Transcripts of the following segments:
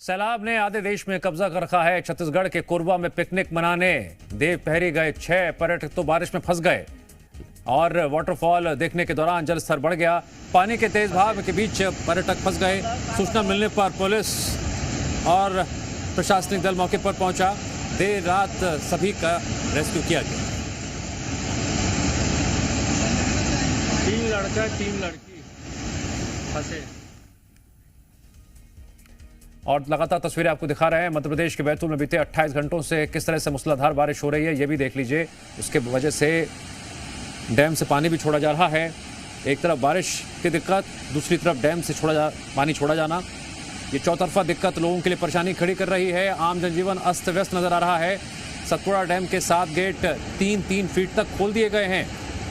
सैलाब ने आधे देश में कब्जा कर रखा है। छत्तीसगढ़ के कोरबा में पिकनिक मनाने देव पहरी गए 6 पर्यटक तो बारिश में फंस गए और वाटरफॉल देखने के दौरान जल स्तर बढ़ गया। पानी के तेज बहाव के बीच पर्यटक फंस गए। सूचना मिलने पर पुलिस और प्रशासनिक दल मौके पर पहुंचा। देर रात सभी का रेस्क्यू किया गया। 3 लड़का 3 लड़की फंसे। और लगातार तस्वीरें आपको दिखा रहे हैं। मध्य प्रदेश के बैतूल में बीते 28 घंटों से किस तरह से मूसलाधार बारिश हो रही है, ये भी देख लीजिए। उसके वजह से डैम से पानी भी छोड़ा जा रहा है। एक तरफ बारिश की दिक्कत, दूसरी तरफ डैम से पानी छोड़ा जाना, ये चौतरफा दिक्कत लोगों के लिए परेशानी खड़ी कर रही है। आम जनजीवन अस्त व्यस्त नजर आ रहा है। सतपुड़ा डैम के 7 गेट 3-3 फीट तक खोल दिए गए हैं,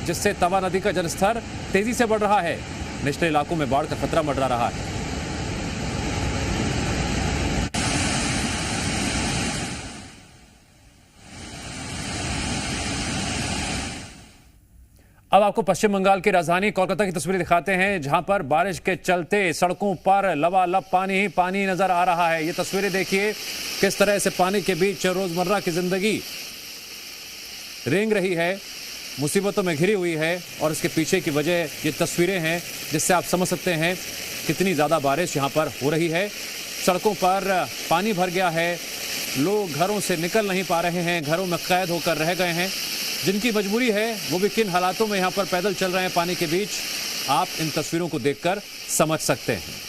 जिससे तवा नदी का जलस्तर तेजी से बढ़ रहा है। निचले इलाकों में बाढ़ का खतरा मंडरा रहा है। अब आपको पश्चिम बंगाल की राजधानी कोलकाता की तस्वीरें दिखाते हैं, जहां पर बारिश के चलते सड़कों पर लबालब पानी ही पानी नजर आ रहा है। ये तस्वीरें देखिए किस तरह से पानी के बीच रोजमर्रा की जिंदगी रेंग रही है, मुसीबतों में घिरी हुई है। और इसके पीछे की वजह ये तस्वीरें हैं, जिससे आप समझ सकते हैं कितनी ज्यादा बारिश यहां पर हो रही है। सड़कों पर पानी भर गया है, लोग घरों से निकल नहीं पा रहे हैं, घरों में कैद होकर रह गए हैं। जिनकी मजबूरी है वो भी किन हालातों में यहां पर पैदल चल रहे हैं पानी के बीच, आप इन तस्वीरों को देखकर समझ सकते हैं।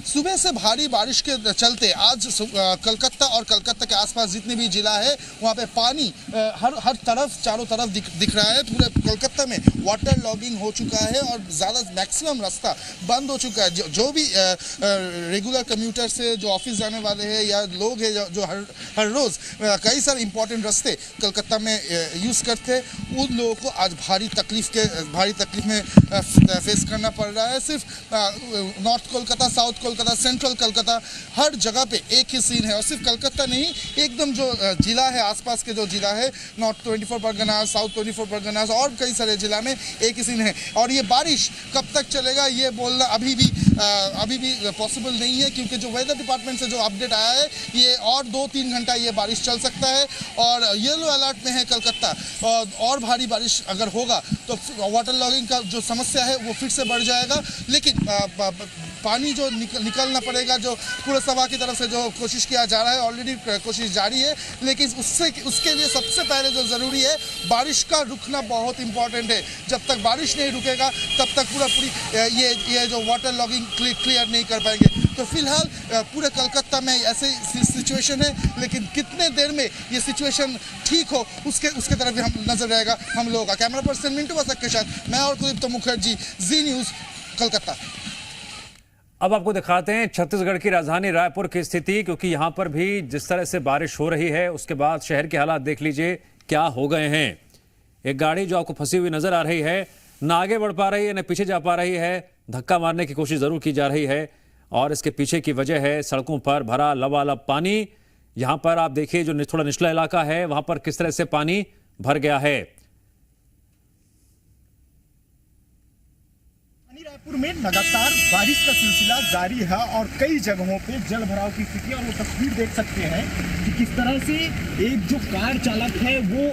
सुबह से भारी बारिश के चलते आज कलकत्ता और कलकत्ता के आसपास जितने भी जिला है वहाँ पे पानी हर तरफ चारों तरफ दिख रहा है। पूरे कलकत्ता में वाटर लॉगिंग हो चुका है और ज़्यादा मैक्सिमम रास्ता बंद हो चुका है। जो भी रेगुलर कम्यूटर से जो ऑफिस जाने वाले हैं या लोग हैं जो हर रोज़ कई सारे इंपॉर्टेंट रास्ते कलकत्ता में यूज़ करते हैं, उन लोगों को आज भारी तकलीफ में फेस करना पड़ रहा है। सिर्फ north Kolkata, south Kolkata, central Calcutta, हर जगह पे एक ही सीन है। और सिर्फ कलकत्ता नहीं, एकदम जो जिला है, आसपास के जो जिला है, नॉर्थ 24 परगनास, साउथ 24 परगनास और कई सारे जिला में एक ही सीन है। और ये बारिश कब तक चलेगा ये बोलना अभी भी पॉसिबल नहीं है, क्योंकि जो वेदर डिपार्टमेंट से जो अपडेट आया है ये और 2-3 घंटा ये बारिश चल सकता है। और येलो अलर्ट में है कलकत्ता, और भारी बारिश अगर होगा तो वाटर लॉगिंग का जो समस्या है वो फिर से बढ़ जाएगा। लेकिन पानी जो निकलना पड़ेगा, जो पुरसभा की तरफ से जो कोशिश किया जा रहा है, ऑलरेडी कोशिश जारी है। लेकिन उसके लिए सबसे पहले जो ज़रूरी है, बारिश का रुकना बहुत इंपॉर्टेंट है। जब तक बारिश नहीं रुकेगा तब तक पूरी ये जो वाटर लॉगिंग क्लियर नहीं कर पाएंगे। तो फिलहाल पूरे कलकत्ता में ऐसे सिचुएशन है, लेकिन कितने देर में ये सिचुएशन ठीक हो उसके तरफ भी हम नजर रहेगा हम लोगों का। कैमरा पर्सन मिंटू बसक के साथ मैं और कुलदीप मुखर्जी, जी न्यूज़, कलकत्ता। अब आपको दिखाते हैं छत्तीसगढ़ की राजधानी रायपुर की स्थिति, क्योंकि यहां पर भी जिस तरह से बारिश हो रही है उसके बाद शहर के हालात देख लीजिए क्या हो गए हैं। एक गाड़ी जो आपको फंसी हुई नजर आ रही है, ना आगे बढ़ पा रही है न पीछे जा पा रही है। धक्का मारने की कोशिश जरूर की जा रही है और इसके पीछे की वजह है सड़कों पर भरा लबालब पानी। यहां पर आप देखिए जो थोड़ा निचला इलाका है वहां पर किस तरह से पानी भर गया है। रायपुर में लगातार बारिश का सिलसिला जारी है और कई जगहों पे जल भराव की स्थिति, और वो तस्वीर देख सकते हैं कि किस तरह से एक जो कार चालक है वो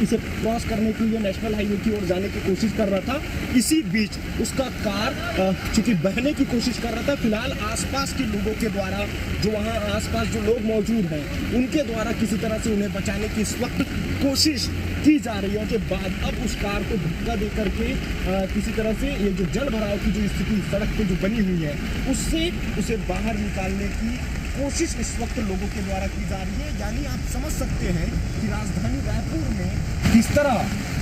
इसे क्रॉस करने के लिए नेशनल हाईवे की ओर जाने की कोशिश कर रहा था। इसी बीच उसका कार चूंकि बहने की कोशिश कर रहा था। फिलहाल आसपास के लोगों के द्वारा, जो वहाँ आसपास जो लोग मौजूद हैं, उनके द्वारा किसी तरह से उन्हें बचाने की इस वक्त कोशिश की जा रही है। के बाद अब उस कार को धक्का दे करके किसी तरह से ये जो जल भराव की जो स्थिति सड़क पे जो बनी हुई है उससे उसे बाहर निकालने की कोशिश इस वक्त लोगों के द्वारा की जा रही है। यानी आप समझ सकते हैं कि राजधानी रायपुर में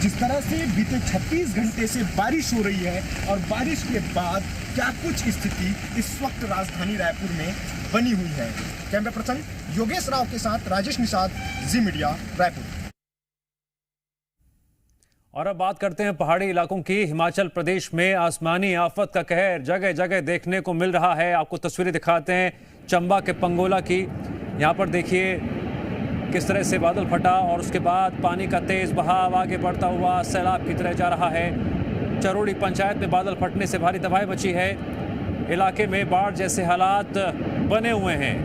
जिस तरह से बीते 36 घंटे से बारिश हो रही है और बारिश के बाद क्या कुछ स्थिति इस वक्त राजधानी रायपुर में बनी हुई है। कैमरा पर्सन योगेश राव के साथ राजेश निषाद, जी मीडिया, रायपुर। और अब बात करते हैं पहाड़ी इलाकों की। हिमाचल प्रदेश में आसमानी आफत का कहर जगह जगह देखने को मिल रहा है। आपको तस्वीरें दिखाते हैं चंबा के पंगोला की, यहाँ पर देखिए किस तरह से बादल फटा और उसके बाद पानी का तेज बहाव आगे बढ़ता हुआ सैलाब की तरह जा रहा है। चरोड़ी पंचायत में बादल फटने से भारी तबाही मची है। इलाके में बाढ़ जैसे हालात बने हुए हैं।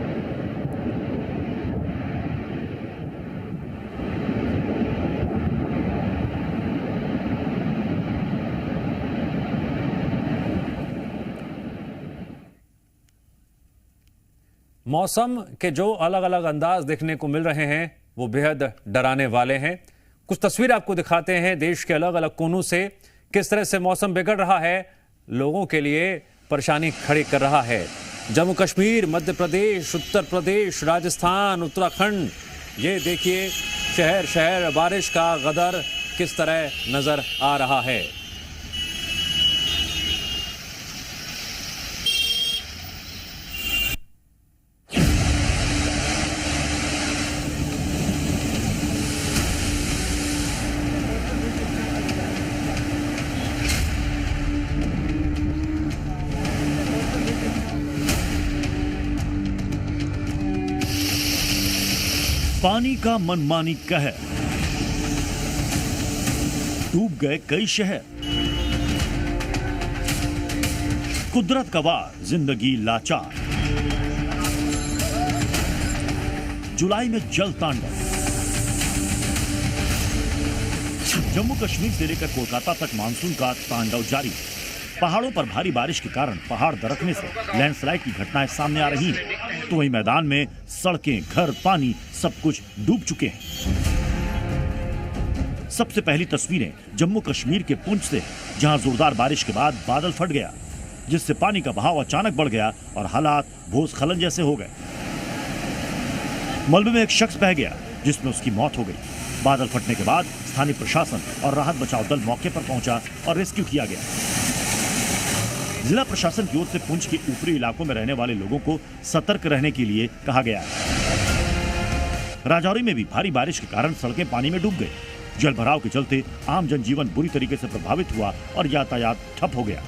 मौसम के जो अलग अलग अंदाज देखने को मिल रहे हैं वो बेहद डराने वाले हैं। कुछ तस्वीर आपको दिखाते हैं देश के अलग अलग कोनों से किस तरह से मौसम बिगड़ रहा है, लोगों के लिए परेशानी खड़ी कर रहा है। जम्मू कश्मीर, मध्य प्रदेश, उत्तर प्रदेश, राजस्थान, उत्तराखंड, ये देखिए शहर शहर बारिश का गदर किस तरह नजर आ रहा है। पानी का मनमानी कहर, डूब गए कई शहर, कुदरत का वार, जिंदगी लाचार। जुलाई में जल तांडव। जम्मू कश्मीर से लेकर कोलकाता तक मानसून का तांडव जारी। पहाड़ों पर भारी बारिश के कारण पहाड़ दरकने से लैंडस्लाइड की घटनाएं सामने आ रही हैं, तो वहीं मैदान में सड़कें, घर, पानी सब कुछ डूब चुके हैं। सबसे पहली तस्वीरें जम्मू कश्मीर के पुंछ से, जहां जोरदार बारिश के बाद बादल फट गया, जिससे पानी का बहाव अचानक बढ़ गया और हालात भूस्खलन जैसे हो गए। मलबे में एक शख्स बह गया जिसमें उसकी मौत हो गई। बादल फटने के बाद स्थानीय प्रशासन और राहत बचाव दल मौके पर पहुंचा और रेस्क्यू किया गया। जिला प्रशासन की ओर से पुंछ के ऊपरी इलाकों में रहने वाले लोगों को सतर्क रहने के लिए कहा गया है। राजौरी में भी भारी बारिश के कारण सड़कें पानी में डूब गई। जल भराव के चलते आम जनजीवन बुरी तरीके से प्रभावित हुआ और यातायात ठप हो गया।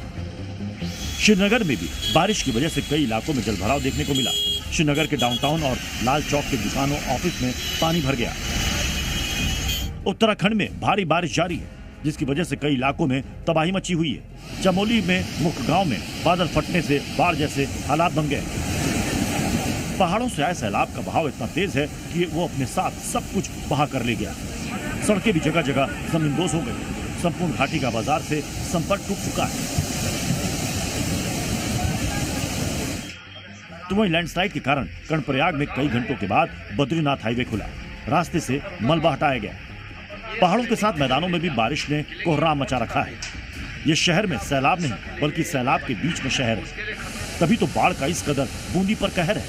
श्रीनगर में भी बारिश की वजह से कई इलाकों में जल भराव देखने को मिला। श्रीनगर के डाउनटाउन और लाल चौक के दुकानों, ऑफिस में पानी भर गया। उत्तराखंड में भारी बारिश जारी है, जिसकी वजह से कई इलाकों में तबाही मची हुई है। चमोली में मुख्य गांव में बादल फटने से बाढ़ जैसे हालात बन गए। पहाड़ों से आए सैलाब का बहाव इतना तेज है कि वो अपने साथ सब कुछ बहा कर ले गया। सड़कें भी जगह जगह जमींदोज हो गई। संपूर्ण घाटी का बाजार से संपर्क टूट चुका है। तो वहीं लैंडस्लाइड के कारण कर्णप्रयाग में कई घंटों के बाद बद्रीनाथ हाईवे खुला। रास्ते से मलबा हटाया गया। पहाड़ों के साथ मैदानों में भी बारिश ने कोहराम मचा रखा है। ये शहर में सैलाब नहीं, बल्कि सैलाब के बीच में शहर है। तभी तो बाढ़ का इस कदर बूंदी पर कहर है।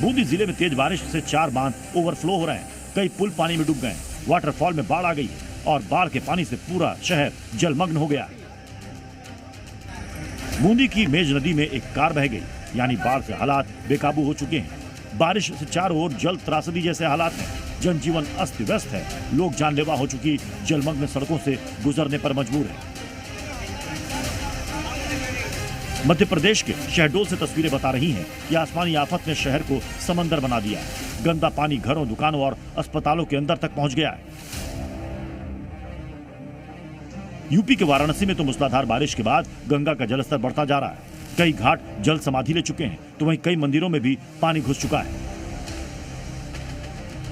बूंदी जिले में तेज बारिश से 4 बांध ओवरफ्लो हो रहे हैं। कई पुल पानी में डूब गए। वाटरफॉल में बाढ़ आ गई है और बाढ़ के पानी से पूरा शहर जलमग्न हो गया है। बूंदी की मेज नदी में एक कार बह गई, यानी बाढ़ से हालात बेकाबू हो चुके हैं। बारिश से चारों ओर जल त्रासदी जैसे हालात हैं। जनजीवन अस्त व्यस्त है। लोग जानलेवा हो चुकी जलमग्न सड़कों से गुजरने पर मजबूर है। मध्य प्रदेश के शहडोल से तस्वीरें बता रही हैं कि आसमानी आफत ने शहर को समंदर बना दिया है। गंदा पानी घरों, दुकानों और अस्पतालों के अंदर तक पहुंच गया है। यूपी के वाराणसी में तो मूसलाधार बारिश के बाद गंगा का जलस्तर बढ़ता जा रहा है। कई घाट जल समाधि ले चुके हैं, तो वहीं कई मंदिरों में भी पानी घुस चुका है।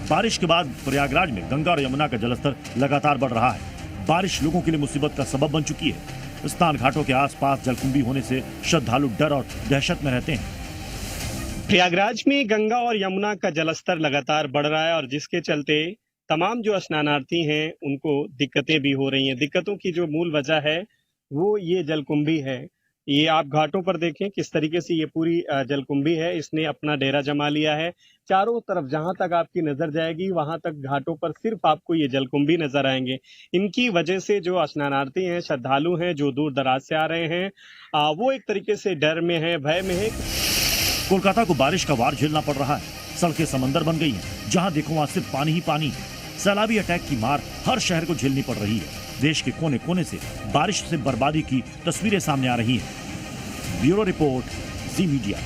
बारिश के बाद प्रयागराज में गंगा और यमुना का जलस्तर लगातार बढ़ रहा है। बारिश लोगों के लिए मुसीबत का सबब बन चुकी है। स्नान घाटों के आसपास जलकुंभी होने से श्रद्धालु डर और दहशत में रहते हैं। प्रयागराज में गंगा और यमुना का जलस्तर लगातार बढ़ रहा है और जिसके चलते तमाम जो स्नानार्थी हैं उनको दिक्कतें भी हो रही हैं। दिक्कतों की जो मूल वजह है वो ये जलकुंभी है। ये आप घाटों पर देखें किस तरीके से ये पूरी जलकुंभी है, इसने अपना डेरा जमा लिया है। चारों तरफ जहां तक आपकी नजर जाएगी वहां तक घाटों पर सिर्फ आपको ये जलकुंभी नजर आएंगे। इनकी वजह से जो स्नानार्थी हैं, श्रद्धालु हैं, जो दूर दराज से आ रहे हैं, वो एक तरीके से डर में है, भय में है। कोलकाता को बारिश का वार झेलना पड़ रहा है। सड़कें समंदर बन गई हैं। जहां देखो वहां सिर्फ पानी ही पानी। सैलाबी अटैक की मार हर शहर को झेलनी पड़ रही है। देश के कोने कोने से बारिश से बर्बादी की तस्वीरें सामने आ रही हैं। ब्यूरो रिपोर्ट, जी मीडिया।